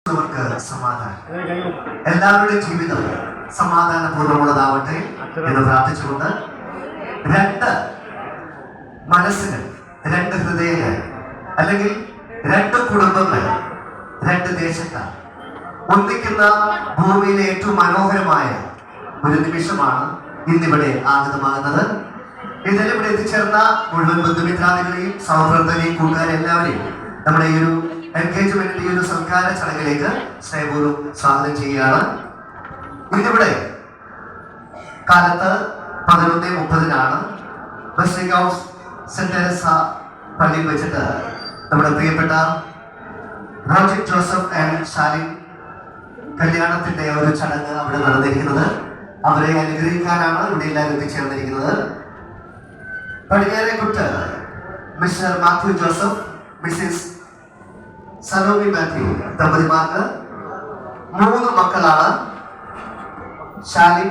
സമാധാനം, എല്ലാവരുടെയും ജീവിതം സമാധാനപൂർവ്വമുള്ളതാവട്ടെ എന്ന് പ്രാർത്ഥിച്ചുകൊണ്ട് രണ്ട് മനസ്സിന്, രണ്ട് ഹൃദയങ്ങൾ, അല്ലെങ്കിൽ രണ്ട് കുടുംബങ്ങൾ, രണ്ട് ദേശക്കാർ ഒന്നിക്കുന്ന ഭൂമിയിലെ ഏറ്റവും മനോഹരമായ ഒരു നിമിഷമാണ് ഇന്നിവിടെ ആഗതമാകുന്നത്. ഇതിലിവിടെ എത്തിച്ചേർന്ന മുഴുവൻ ബന്ധുമിത്രാദികളെയും സൗഹൃദരെയും കൂട്ടുകാരെ എല്ലാവരെയും നമ്മുടെ ഈ ഒരു എൻഗേജ്മെന്റിന്റെ ഈ ഒരു സൽക്കാര ചടങ്ങിലേക്ക് സ്നേഹപൂർവ്വം സ്വാഗതം ചെയ്യുകയാണ്. ഇന്നിവിടെ കാലത്ത് 11:30 ബസിലിക്ക ഓഫ് സെന്റ് തെരേസ പള്ളിയിൽ വെച്ചിട്ട് നമ്മുടെ പ്രിയപ്പെട്ട റോജിൻ ജോസഫ് ആൻഡ് ഷാലിൻ കല്യാണത്തിന്റെ ഒരു ചടങ്ങ് അവിടെ നടന്നിരിക്കുന്നത്. അവരെ അനുഗ്രഹിക്കാനാണ് ഇവിടെ എല്ലാവരും എത്തിച്ചേർന്നിരിക്കുന്നത്. പടിഞ്ഞാറേക്കുട്ട് മിസ്റ്റർ മാത്യു ജോസഫ്, മിസ്സിസ് സലോമി മാത്യു ദമ്പതിമാർക്ക് 3 മക്കളാണ്. ഷാലിൻ,